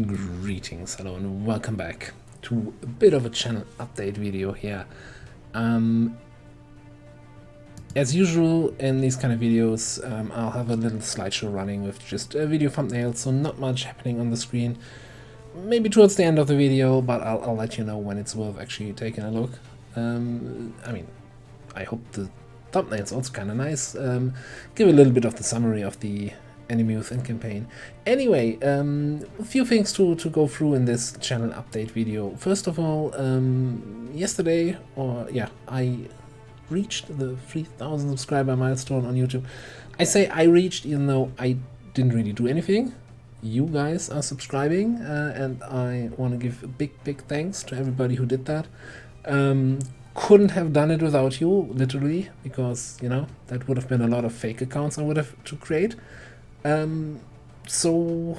Greetings, hello and welcome back to a bit of a channel update video here. As usual in these kind of videos, I'll have a little slideshow running with just a video thumbnail, so not much happening on the screen. Maybe towards the end of the video, but I'll let you know when it's worth actually taking a look. I mean, I hope the thumbnail's also kind of nice. Give a little bit of the summary of the Enemy Within campaign. Anyway, a few things to go through in this channel update video. First of all, yesterday, I reached the 3,000 subscriber milestone on YouTube. I say I reached even though I didn't really do anything. You guys are subscribing, and I want to give a big thanks to everybody who did that. Couldn't have done it without you, literally, because, you know, that would have been a lot of fake accounts I would have to create. So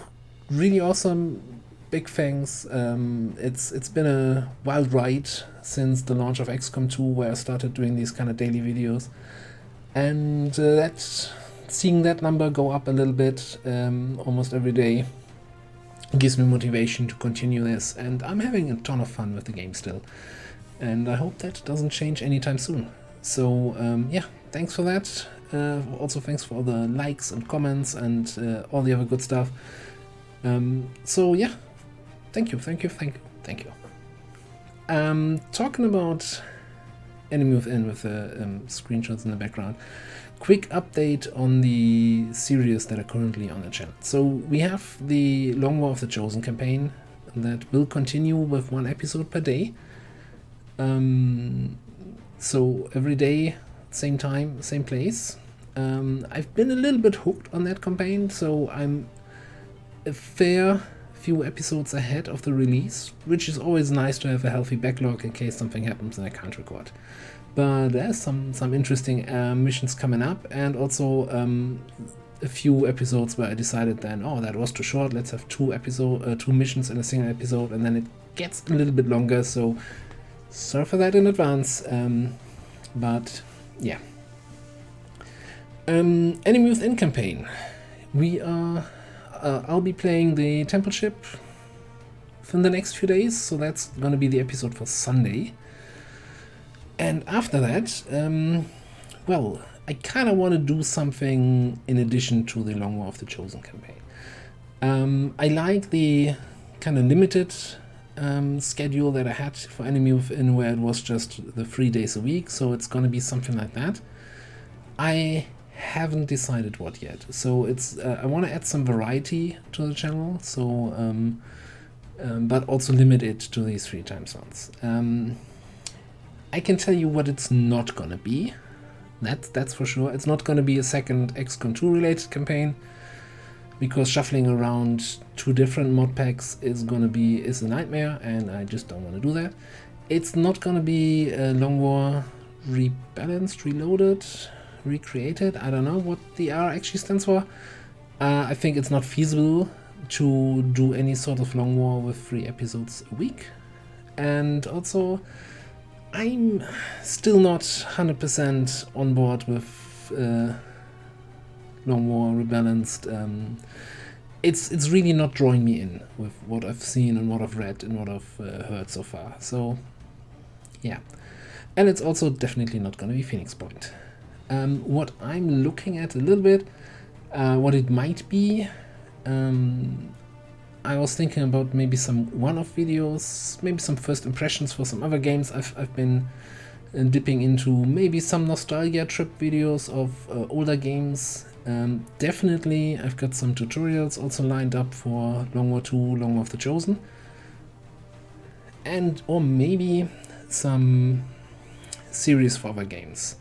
really awesome, big thanks. It's been a wild ride since the launch of XCOM 2, where I started doing these kind of daily videos, and seeing that number go up a little bit almost every day gives me motivation to continue this, and I'm having a ton of fun with the game still, and I hope that doesn't change anytime soon. So yeah, thanks for that. Also thanks for all the likes and comments and all the other good stuff. So yeah, thank you. Talking about Enemy Within with the screenshots in the background, quick update on the series that are currently on the channel. So we have the Long War of the Chosen campaign that will continue with 1 episode per day. So every day, same time, same place. I've been a little bit hooked on that campaign, so I'm a fair few episodes ahead of the release, which is always nice to have a healthy backlog in case something happens and I can't record. But there's some interesting missions coming up, and also a few episodes where I decided then, oh, that was too short, let's have two missions in a single episode, and then it gets a little bit longer, so sorry for that in advance. But yeah. Enemy Within campaign. We are. I'll be playing the temple ship in the next few days, so that's gonna be the episode for Sunday. And after that, well, I kind of want to do something in addition to the Long War of the Chosen campaign. I like the kind of limited schedule that I had for Enemy Within, where it was just the 3 days a week, so it's gonna be something like that. I haven't decided what yet, so it's I want to add some variety to the channel, so but also limit it to these 3 time slots. I can tell you what it's not gonna be. That's for sure. It's not gonna be a second XCOM 2 related campaign, because shuffling around 2 different mod packs is a nightmare, and I just don't want to do that. It's not gonna be a Long War rebalanced, reloaded, recreated. I don't know what the R actually stands for. I think it's not feasible to do any sort of Long War with 3 episodes a week, and also I'm still not 100% on board with Long War rebalanced. It's really not drawing me in with what I've seen and what I've read and what I've heard so far. So yeah, and it's also definitely not going to be Phoenix Point. What I'm looking at a little bit, what it might be, I was thinking about maybe some one-off videos, maybe some first impressions for some other games I've been dipping into, maybe some nostalgia trip videos of older games. Definitely I've got some tutorials also lined up for Long War 2, Long War of the Chosen, and or maybe some series for other games.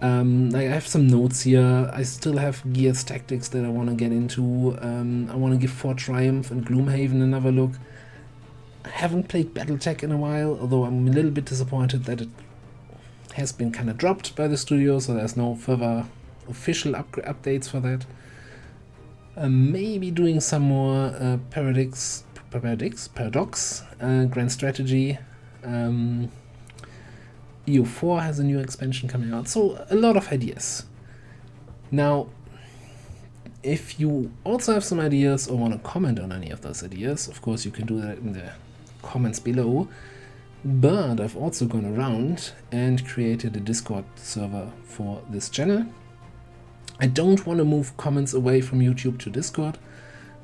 I have some notes here. I still have Gears Tactics that I want to get into. I want to give Fort Triumph and Gloomhaven another look. I haven't played Battletech in a while, although I'm a little bit disappointed that it has been kind of dropped by the studio, so there's no further official updates for that. Maybe doing some more Paradox, Grand Strategy. EU4 has a new expansion coming out, so a lot of ideas. Now, If you also have some ideas or want to comment on any of those ideas, of course you can do that in the comments below. But I've also gone around and created a Discord server for this channel. I don't want to move comments away from YouTube to Discord,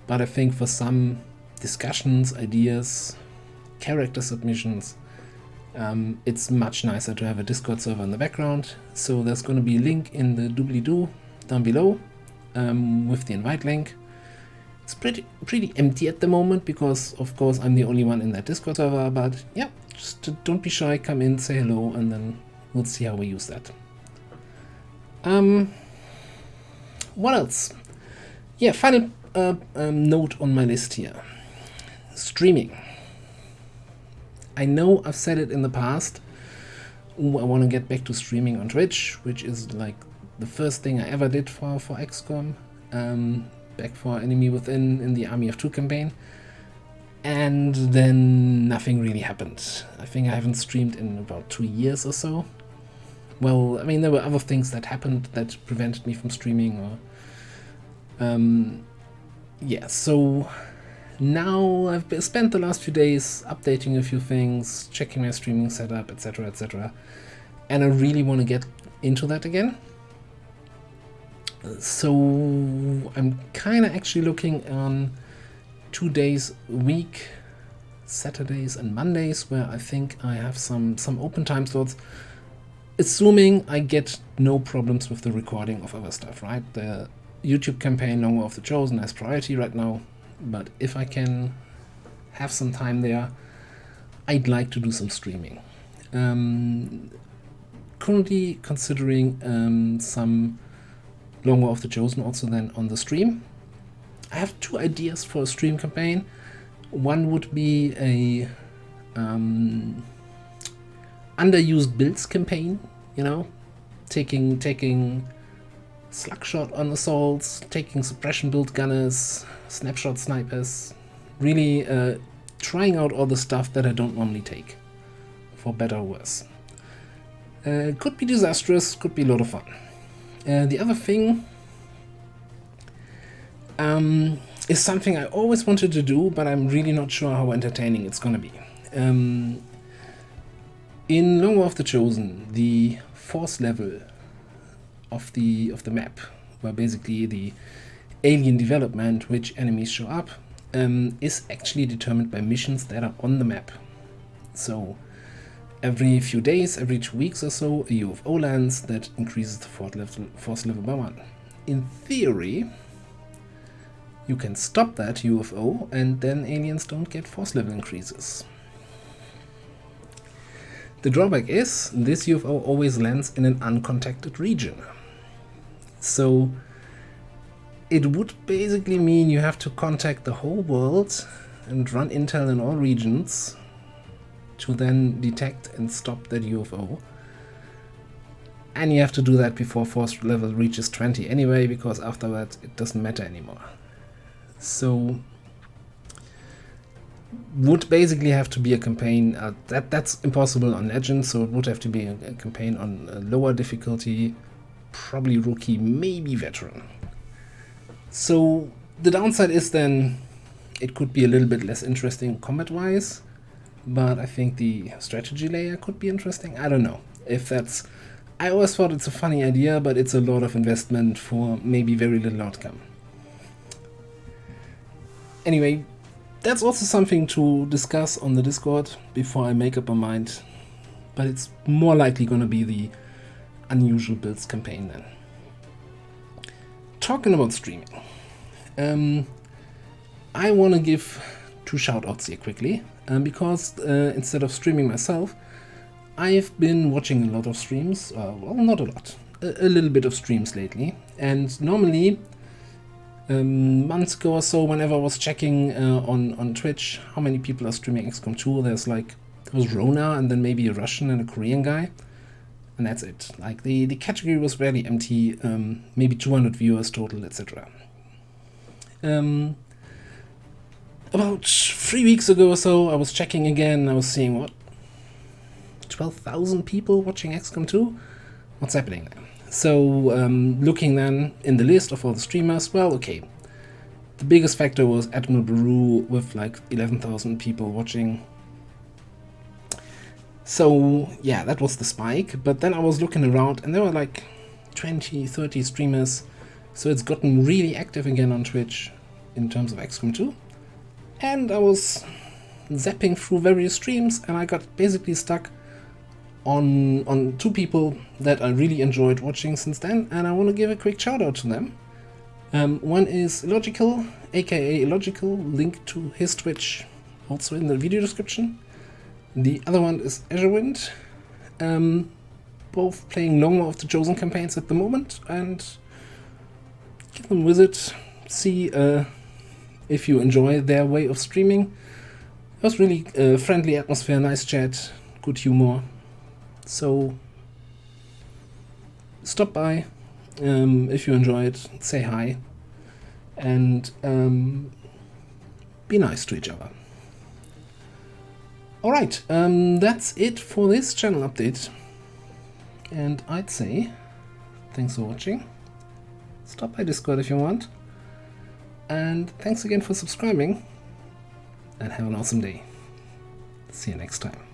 but I think for some discussions, ideas, character submissions, it's much nicer to have a Discord server in the background. So there's going to be a link in the doobly-doo down below with the invite link. It's pretty empty at the moment because, of course, I'm the only one in that Discord server, but yeah, just don't be shy, come in, say hello, and then we'll see how we use that. What else? Yeah, final note on my list here. Streaming. I know I've said it in the past. Ooh, I want to get back to streaming on Twitch, which is like the first thing I ever did for XCOM. Back for Enemy Within in the Army of Two campaign. And then nothing really happened. I think I haven't streamed in about 2 years or so. Well, I mean, there were other things that happened that prevented me from streaming, or yeah, so now I've spent the last few days updating a few things, checking my streaming setup, etc, etc, and I really want to get into that again. So I'm kind of actually looking on 2 days a week, Saturdays and Mondays, where I think I have some open time slots, assuming I get no problems with the recording of other stuff, right? The YouTube campaign, No War of the Chosen, has priority right now, but if I can have some time there, I'd like to do some streaming. Currently considering some Long War of the Chosen also then on the stream. I have 2 ideas for a stream campaign. One would be a underused builds campaign, you know, taking slugshot on assaults, taking suppression build gunners, snapshot snipers, really trying out all the stuff that I don't normally take, for better or worse. Could be disastrous, could be a lot of fun. The other thing is something I always wanted to do, but I'm really not sure how entertaining it's gonna be. In Long War of the Chosen, the force level of the map, where basically the alien development, which enemies show up, is actually determined by missions that are on the map. So every few days, every 2 weeks or so, a UFO lands that increases the force level by 1. In theory, you can stop that UFO and then aliens don't get force level increases. The drawback is this UFO always lands in an uncontacted region. So it would basically mean you have to contact the whole world and run intel in all regions to then detect and stop that UFO. And you have to do that before force level reaches 20 anyway, because after that it doesn't matter anymore. So would basically have to be a campaign that's impossible on Legends, so it would have to be a campaign on a lower difficulty, probably rookie, maybe veteran. So the downside is then it could be a little bit less interesting combat wise, but I think the strategy layer could be interesting. I don't know if that's, I always thought it's a funny idea, but it's a lot of investment for maybe very little outcome. Anyway, that's also something to discuss on the Discord before I make up my mind, but it's more likely going to be the unusual builds campaign then. Talking about streaming, I want to give 2 shoutouts here quickly, because instead of streaming myself, I've been watching a lot of streams, well, not a lot, a little bit of streams lately, and normally months ago or so, whenever I was checking on Twitch how many people are streaming XCOM 2, there was Rona and then maybe a Russian and a Korean guy, and that's it. Like the category was very empty, maybe 200 viewers total, etc. About 3 weeks ago or so, I was checking again, I was seeing, what, 12,000 people watching XCOM 2? What's happening there? So looking then in the list of all the streamers, well, okay, the biggest factor was Admiral Baru with like 11,000 people watching. So yeah, that was the spike. But then I was looking around and there were like 20, 30 streamers. So it's gotten really active again on Twitch in terms of XCOM 2. And I was zapping through various streams and I got basically stuck on two people that I really enjoyed watching since then, and I want to give a quick shout out to them. One is Illogical, aka Illogical, link to his Twitch also in the video description. The other one is Azurewind, both playing longer of the Chosen campaigns at the moment, and give them a visit, see if you enjoy their way of streaming. It was really friendly atmosphere, nice chat, good humor. So stop by if you enjoy it, say hi, and be nice to each other. Alright, that's it for this channel update. And I'd say thanks for watching. Stop by Discord if you want. And thanks again for subscribing. And have an awesome day. See you next time.